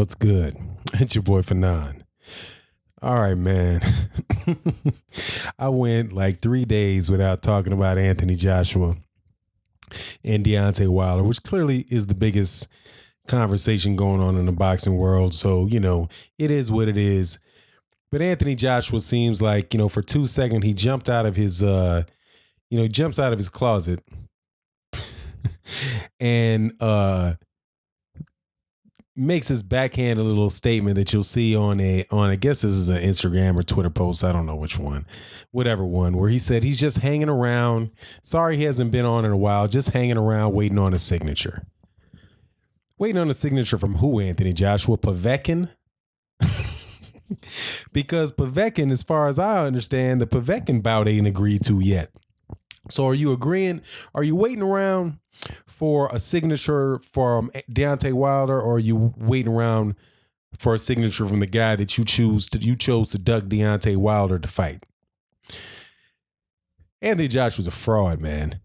What's good? It's your boy Fanon. All right, man. I went like 3 days without talking about Anthony Joshua and Deontay Wilder, which clearly is the biggest conversation going on in the boxing world. So, it is what it is. But Anthony Joshua seems like, for 2 seconds, he jumped out of his, jumps out of his closet and makes his backhanded little statement that you'll see on I guess this is an Instagram or Twitter post. I don't know which one, whatever one, where he said he's just hanging around. Sorry he hasn't been on in a while, just hanging around waiting on a signature. Waiting on a signature from who, Anthony Joshua? Povetkin? Because Povetkin, as far as I understand, the Povetkin bout ain't agreed to yet. So are you agreeing? Are you waiting around for a signature from Deontay Wilder, or are you waiting around for a signature from the guy that you chose to duck Deontay Wilder to fight? Anthony Joshua's a fraud, man.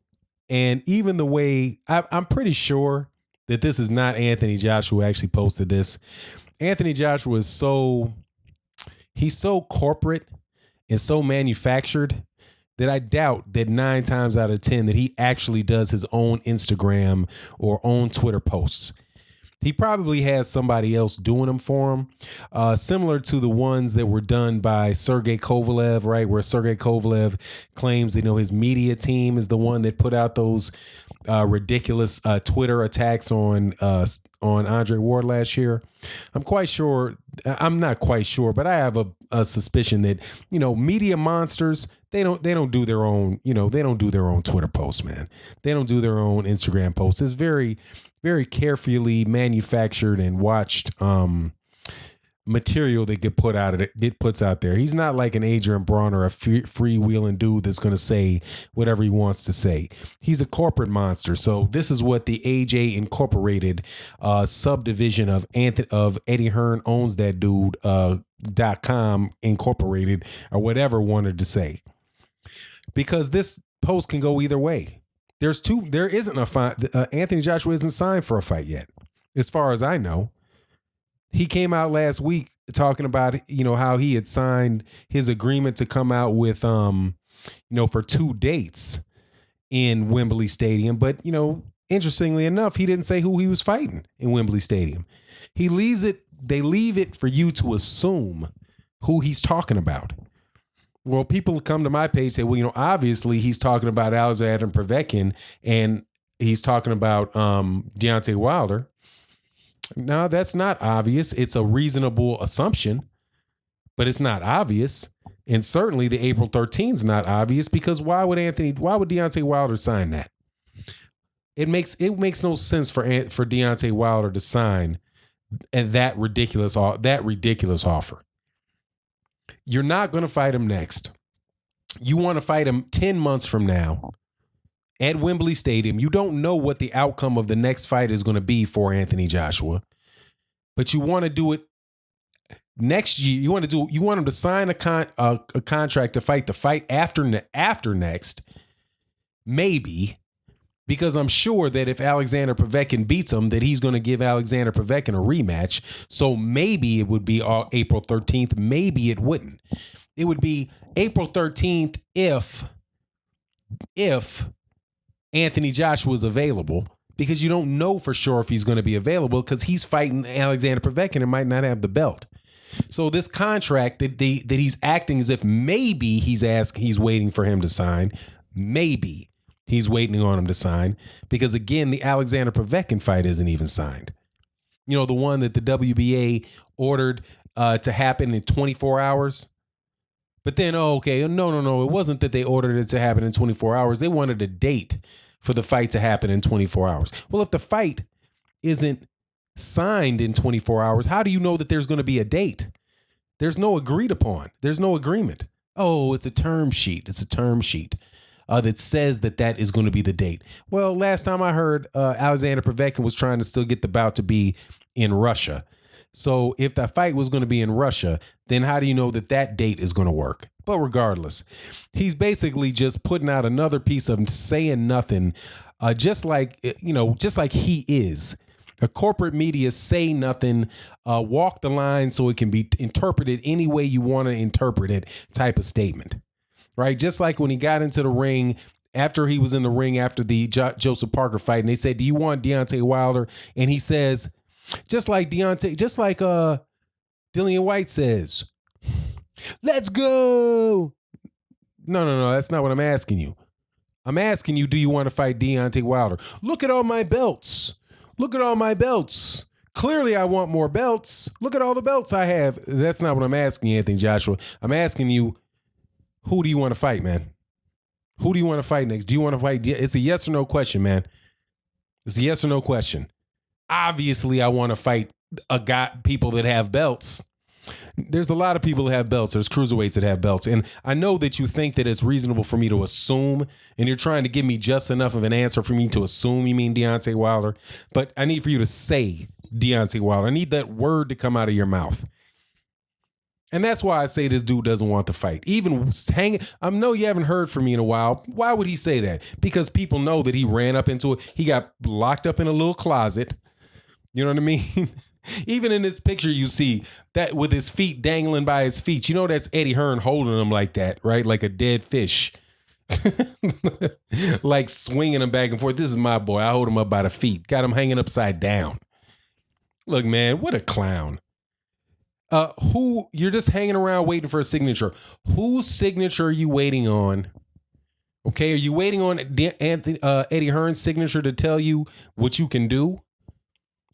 And even the way I'm pretty sure that this is not Anthony Joshua who actually posted this. Anthony Joshua is he's so corporate and so manufactured that I doubt that 9 times out of 10 that he actually does his own Instagram or own Twitter posts. He probably has somebody else doing them for him, similar to the ones that were done by Sergey Kovalev, right? Where Sergey Kovalev claims, his media team is the one that put out those ridiculous Twitter attacks on Andre Ward last year. I'm not quite sure, but I have a suspicion that, media monsters, they don't do their own, they don't do their own Twitter posts, man. They don't do their own Instagram posts. It's very, very carefully manufactured and watched material that get puts out there. He's not like an Adrian Bronner, a freewheeling dude that's going to say whatever he wants to say. He's a corporate monster. So this is what the AJ Incorporated subdivision of Eddie Hearn owns that dude .com Incorporated or whatever wanted to say. Because this post can go either way. There isn't a fight. Anthony Joshua isn't signed for a fight yet, as far as I know. He came out last week talking about, how he had signed his agreement to come out with, for 2 dates in Wembley Stadium. But, interestingly enough, he didn't say who he was fighting in Wembley Stadium. They leave it for you to assume who he's talking about. Well, people come to my page and say, well, obviously he's talking about Alexander Povetkin and he's talking about Deontay Wilder. No, that's not obvious. It's a reasonable assumption, but it's not obvious. And certainly the April 13th is not obvious, because why would Deontay Wilder sign that? It makes no sense for Deontay Wilder to sign that ridiculous offer. You're not going to fight him next. You want to fight him 10 months from now at Wembley Stadium. You don't know what the outcome of the next fight is going to be for Anthony Joshua, but you want to do it next year. You want him to sign a contract to fight the fight after next, maybe, because I'm sure that if Alexander Povetkin beats him, that he's going to give Alexander Povetkin a rematch. So maybe it would be April 13th. Maybe it wouldn't. It would be April 13th if Anthony Joshua is available, because you don't know for sure if he's going to be available, because he's fighting Alexander Povetkin and might not have the belt. So this contract that he's acting as if maybe he's waiting for him to sign, maybe he's waiting on him to sign, because again, the Alexander Povetkin fight isn't even signed. The one that the WBA ordered to happen in 24 hours. But then, no, it wasn't that they ordered it to happen in 24 hours. They wanted a date for the fight to happen in 24 hours. Well, if the fight isn't signed in 24 hours, how do you know that there's going to be a date? There's no agreed upon. There's no agreement. Oh, it's a term sheet. It's a term sheet that says that is going to be the date. Well, last time I heard, Alexander Povetkin was trying to still get the bout to be in Russia. So if that fight was going to be in Russia, then how do you know that date is going to work? But regardless, he's basically just putting out another piece of saying nothing, just like he is. A corporate media say nothing, walk the line so it can be interpreted any way you want to interpret it type of statement, right? Just like when he got into the ring, after he was in the ring after the Joseph Parker fight, and they said, do you want Deontay Wilder? And he says, just like Dillian White says, let's go. No, that's not what I'm asking you. I'm asking you, do you want to fight Deontay Wilder? Look at all my belts. Look at all my belts. Clearly, I want more belts. Look at all the belts I have. That's not what I'm asking you, Anthony Joshua. I'm asking you, who do you want to fight, man? Who do you want to fight next? Do you want to fight? It's a yes or no question, man. It's a yes or no question. Obviously, I want to fight people that have belts. There's a lot of people that have belts. There's cruiserweights that have belts. And I know that you think that it's reasonable for me to assume, and you're trying to give me just enough of an answer for me to assume you mean Deontay Wilder. But I need for you to say Deontay Wilder. I need that word to come out of your mouth. And that's why I say this dude doesn't want the fight. Even hanging, I know you haven't heard from me in a while. Why would he say that? Because people know that he ran up into it. He got locked up in a little closet. You know what I mean? Even in this picture, you see that with his feet dangling by his feet. You know that's Eddie Hearn holding him like that, right? Like a dead fish. Like swinging him back and forth. This is my boy. I hold him up by the feet. Got him hanging upside down. Look, man, what a clown. Who you're just hanging around waiting for a signature. Whose signature are you waiting on? Okay, are you waiting on Eddie Hearn's signature to tell you what you can do?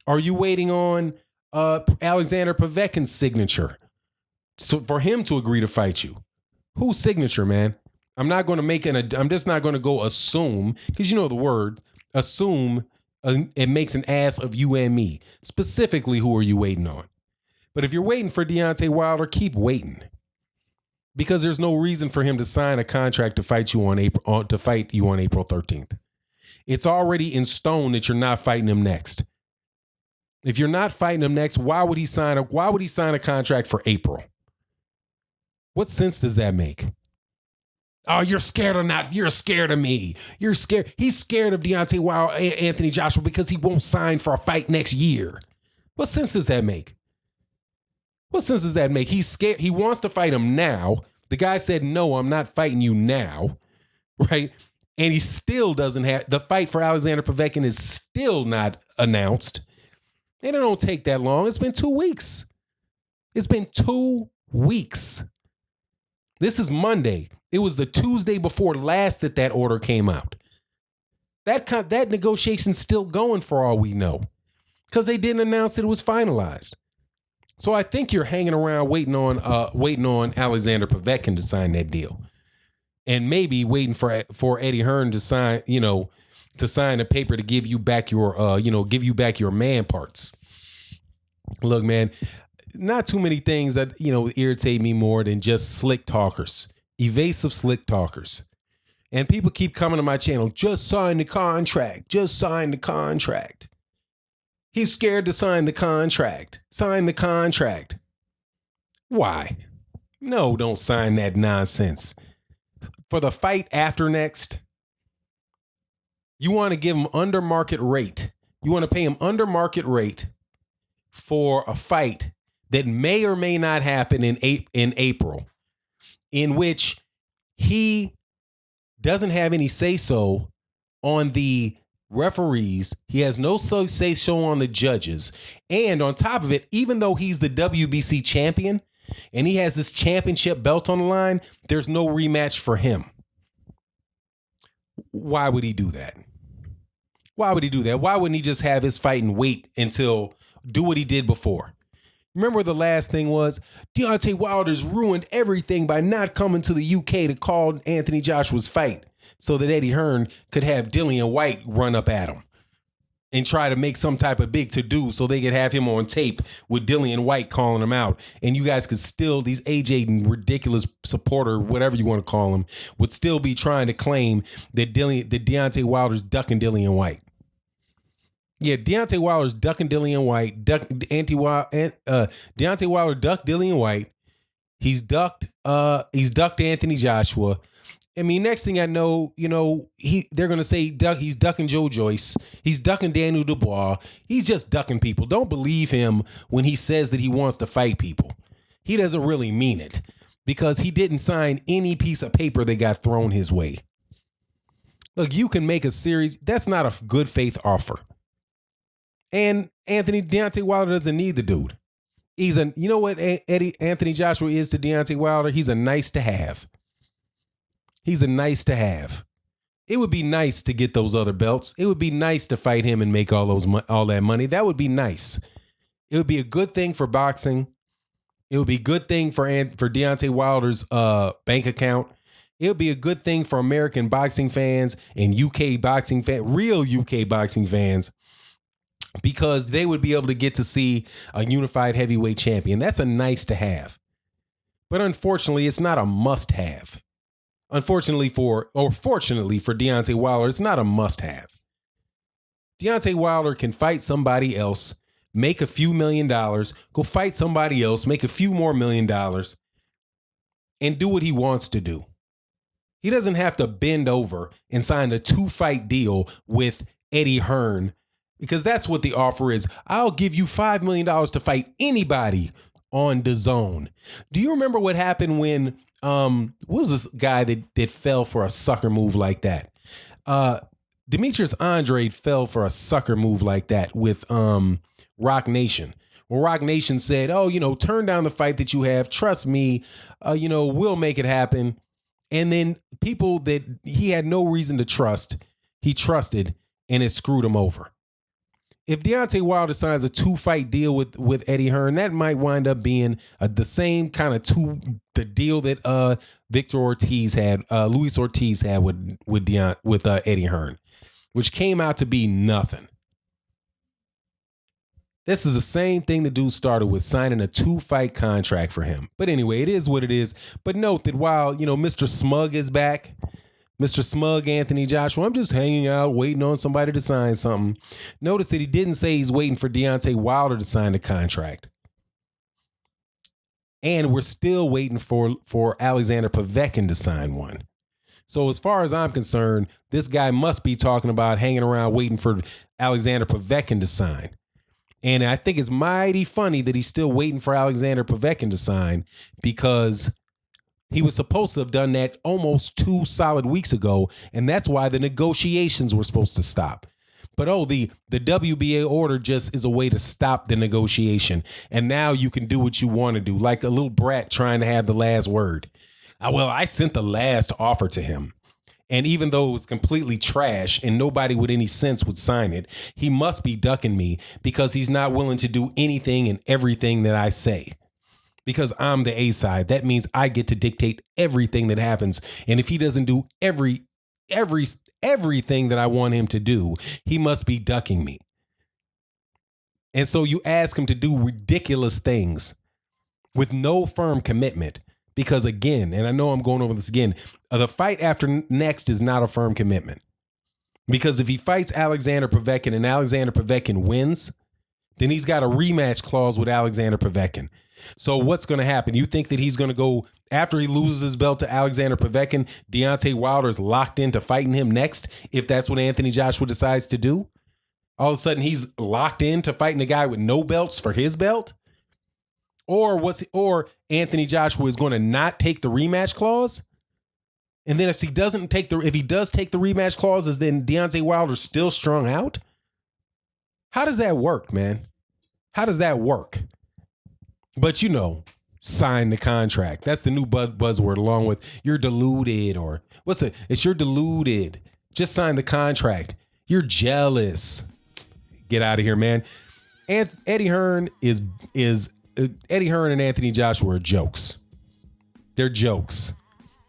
Are you waiting on Alexander Povetkin's signature so for him to agree to fight you? Whose signature, man? I'm not going to I'm just not going to go assume, because you know the word assume. It makes an ass of you and me. Specifically, who are you waiting on? But if you're waiting for Deontay Wilder, keep waiting, because there's no reason for him to sign a contract to fight you on April 13th. It's already in stone that you're not fighting him next. If you're not fighting him next, why would he sign a contract for April? What sense does that make? Oh, you're scared or not? You're scared of me. You're scared. He's scared of Deontay Wilder, Anthony Joshua, because he won't sign for a fight next year. What sense does that make? What sense does that make? He's scared. He wants to fight him now. The guy said, no, I'm not fighting you now. Right? And he still doesn't have the fight for Alexander Povetkin is still not announced. And it don't take that long. It's been 2 weeks. It's been 2 weeks. This is Monday. It was the Tuesday before last that order came out. That negotiation's still going for all we know, because they didn't announce that it was finalized. So I think you're hanging around waiting on Alexander Povetkin to sign that deal, and maybe waiting for Eddie Hearn to sign a paper to give you back your man parts. Look, man, not too many things that irritate me more than just slick talkers, evasive slick talkers. And people keep coming to my channel, just sign the contract, just sign the contract. He's scared to sign the contract. Sign the contract. Why? No, don't sign that nonsense. For the fight after next, you want to give him under market rate. You want to pay him under market rate for a fight that may or may not happen in April, in which he doesn't have any say-so on the referees. He has no say-so on the judges. And on top of it, even though he's the WBC champion and he has this championship belt on the line, there's no rematch for him. Why would he do that? Why would he do that? Why wouldn't he just have his fight and wait until do what he did before? Remember the last thing was Deontay Wilder's ruined everything by not coming to the UK to call Anthony Joshua's fight so that Eddie Hearn could have Dillian White run up at him and try to make some type of big to-do so they could have him on tape with Dillian White calling him out. And you guys could still, these AJ ridiculous supporter, whatever you want to call him, would still be trying to claim that Deontay Wilder's ducking Dillian White. Yeah, Deontay Wilder's ducking Dillian White. Deontay Wilder ducked Dillian White. He's ducked Anthony Joshua. I mean, next thing I know, they're gonna say he's ducking Joe Joyce, he's ducking Daniel Dubois, he's just ducking people. Don't believe him when he says that he wants to fight people. He doesn't really mean it because he didn't sign any piece of paper that got thrown his way. Look, you can make a series. That's not a good faith offer. And Deontay Wilder doesn't need the dude. You know what Anthony Joshua is to Deontay Wilder? He's a nice to have. He's a nice to have. It would be nice to get those other belts. It would be nice to fight him and make all that money. That would be nice. It would be a good thing for boxing. It would be a good thing for Deontay Wilder's bank account. It would be a good thing for American boxing fans and UK boxing fans, real UK boxing fans, because they would be able to get to see a unified heavyweight champion. That's a nice to have. But unfortunately, it's not a must have. Fortunately for Deontay Wilder, it's not a must have. Deontay Wilder can fight somebody else, make a few $1 million, go fight somebody else, make a few more $1 million, and do what he wants to do. He doesn't have to bend over and sign a 2-fight deal with Eddie Hearn, because that's what the offer is. I'll give you $5 million to fight anybody on DAZN. Do you remember what happened when what was this guy that fell for a sucker move like that? Demetrius Andrade fell for a sucker move like that with Rock Nation. Well, Rock Nation said, turn down the fight that you have. Trust me, we'll make it happen. And then people that he had no reason to trust, he trusted, and it screwed him over. If Deontay Wilder signs a 2-fight deal with Eddie Hearn, that might wind up being the same kind of the deal that Luis Ortiz had with Eddie Hearn, which came out to be nothing. This is the same thing the dude started with, signing a 2-fight contract for him. But anyway, it is what it is. But note that while, Mr. Smug is back, Mr. Smug Anthony Joshua, I'm just hanging out, waiting on somebody to sign something. Notice that he didn't say he's waiting for Deontay Wilder to sign the contract. And we're still waiting for Alexander Povetkin to sign one. So as far as I'm concerned, this guy must be talking about hanging around waiting for Alexander Povetkin to sign. And I think it's mighty funny that he's still waiting for Alexander Povetkin to sign, because he was supposed to have done that almost 2 solid weeks ago, and that's why the negotiations were supposed to stop. But the WBA order just is a way to stop the negotiation, and now you can do what you want to do, like a little brat trying to have the last word. I sent the last offer to him, and even though it was completely trash and nobody with any sense would sign it, he must be ducking me because he's not willing to do anything and everything that I say. Because I'm the A side, that means I get to dictate everything that happens. And if he doesn't do everything that I want him to do, he must be ducking me. And so you ask him to do ridiculous things with no firm commitment. Because again, and I know I'm going over this again, the fight after next is not a firm commitment. Because if he fights Alexander Povetkin and Alexander Povetkin wins, then he's got a rematch clause with Alexander Povetkin. So what's going to happen? You think that he's going to go, after he loses his belt to Alexander Povetkin, Deontay Wilder is locked into fighting him next, if that's what Anthony Joshua decides to do? All of a sudden he's locked into fighting a guy with no belts for his belt? Or Anthony Joshua is going to not take the rematch clause? And then if he does take the rematch clauses, then Deontay Wilder's still strung out? How does that work, man? How does that work? But sign the contract. That's the new buzzword, along with you're deluded, or it's you're deluded. Just sign the contract. You're jealous. Get out of here, man. Eddie Hearn Eddie Hearn and Anthony Joshua are jokes. They're jokes.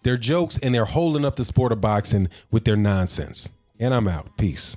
They're jokes, and they're holding up the sport of boxing with their nonsense. And I'm out. Peace.